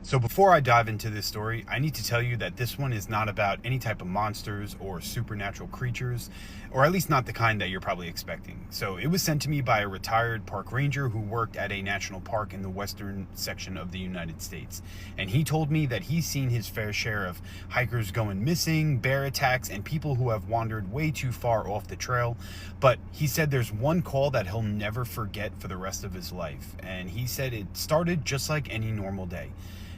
So before I dive into this story, I need to tell you that this one is not about any type of monsters or supernatural creatures, or at least not the kind that you're probably expecting. So it was sent to me by a retired park ranger who worked at a national park in the western section of the United States. And he told me that he's seen his fair share of hikers going missing, bear attacks, and people who have wandered way too far off the trail. But he said there's one call that he'll never forget for the rest of his life. And he said it started just like any normal day.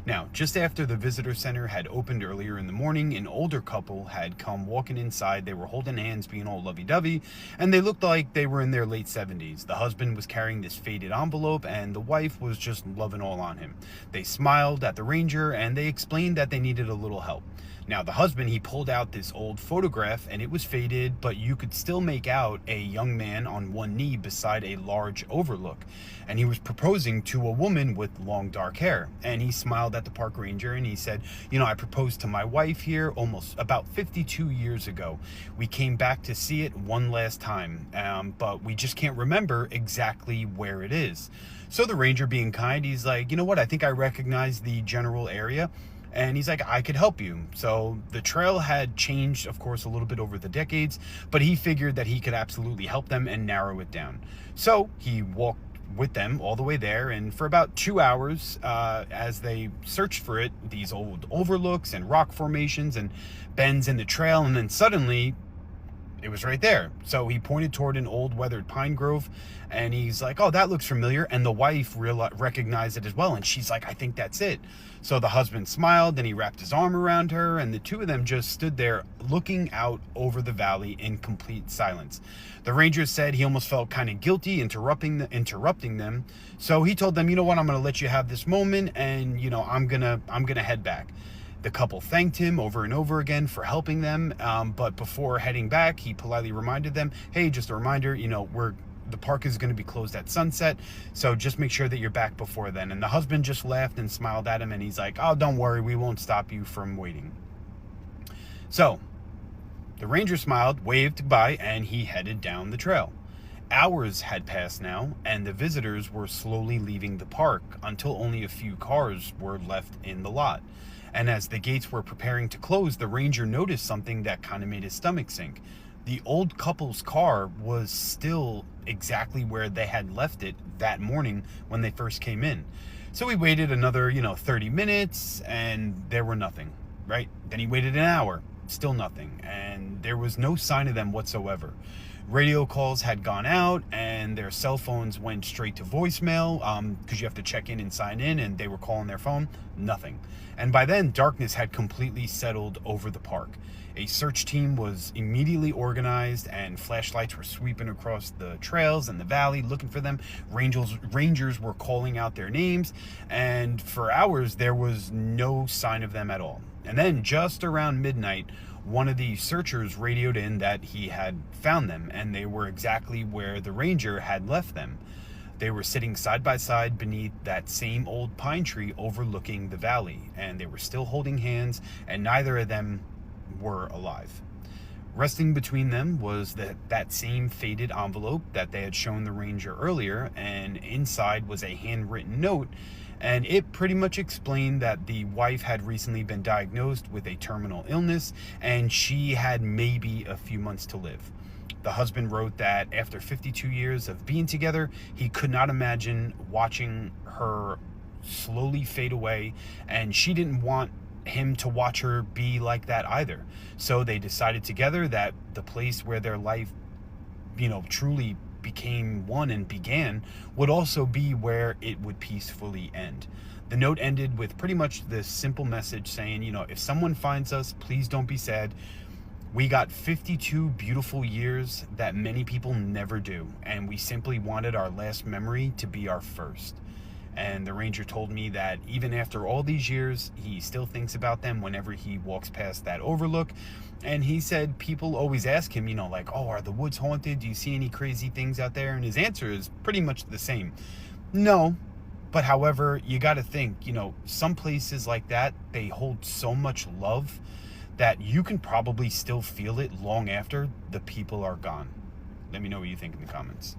Now, just after the visitor center had opened earlier in the morning, an older couple had come walking inside. They were holding hands, being all lovey-dovey, and they looked like they were in their late 70s. The husband was carrying this faded envelope, and the wife was just loving all on him. They smiled at the ranger, and they explained that they needed a little help. Now, the husband, he pulled out this old photograph, and it was faded, but you could still make out a young man on one knee beside a large overlook. And he was proposing to a woman with long dark hair. And he smiled at the park ranger and he said, I proposed to my wife here almost about 52 years ago. We came back to see it one last time, but we just can't remember exactly where it is. So the ranger, being kind, he's like, you know what, I think I recognize the general area. And he's like, I could help you. So the trail had changed, of course, a little bit over the decades, but he figured that he could absolutely help them and narrow it down. So he walked with them all the way there, and for about 2 hours, as they searched for it, these old overlooks and rock formations and bends in the trail, and then suddenly it was right there. So he pointed toward an old weathered pine grove, and he's like, oh, that looks familiar. And the wife recognized it as well, and she's like, I think that's it. So the husband smiled, and he wrapped his arm around her, and the two of them just stood there looking out over the valley in complete silence. The ranger said he almost felt kind of guilty interrupting them. So he told them, you know what, I'm going to let you have this moment, and I'm gonna head back. The couple thanked him over and over again for helping them, but before heading back, he politely reminded them, hey, just a reminder, the park is going to be closed at sunset, so just make sure that you're back before then. And the husband just laughed and smiled at him, and he's like, oh, don't worry, we won't stop you from waiting. So the ranger smiled, waved goodbye, and he headed down the trail. Hours had passed now, and the visitors were slowly leaving the park until only a few cars were left in the lot. And as the gates were preparing to close, the ranger noticed something that kind of made his stomach sink. The old couple's car was still exactly where they had left it that morning when they first came in. So he waited another, 30 minutes, and there were nothing, right? Then he waited an hour, still nothing, and there was no sign of them whatsoever. Radio calls had gone out, and their cell phones went straight to voicemail, because you have to check in and sign in, and they were calling their phone. Nothing. And by then, darkness had completely settled over the park. A search team was immediately organized, and flashlights were sweeping across the trails and the valley looking for them. Rangers were calling out their names, and for hours there was no sign of them at all. And then just around midnight, one of the searchers radioed in that he had found them, and they were exactly where the ranger had left them. They were sitting side by side beneath that same old pine tree overlooking the valley, and they were still holding hands, and neither of them were alive. Resting between them was that same faded envelope that they had shown the ranger earlier, and inside was a handwritten note, and it pretty much explained that the wife had recently been diagnosed with a terminal illness, and she had maybe a few months to live. The husband wrote that after 52 years of being together, he could not imagine watching her slowly fade away, and she didn't want him to watch her be like that either. So they decided together that the place where their life, truly became one and began would also be where it would peacefully end. The note ended with pretty much this simple message saying, if someone finds us, please don't be sad. We got 52 beautiful years that many people never do, and we simply wanted our last memory to be our first. And the ranger told me that even after all these years, he still thinks about them whenever he walks past that overlook. And he said people always ask him, oh, are the woods haunted? Do you see any crazy things out there? And his answer is pretty much the same. No. But however, you got to think, some places like that, they hold so much love that you can probably still feel it long after the people are gone. Let me know what you think in the comments.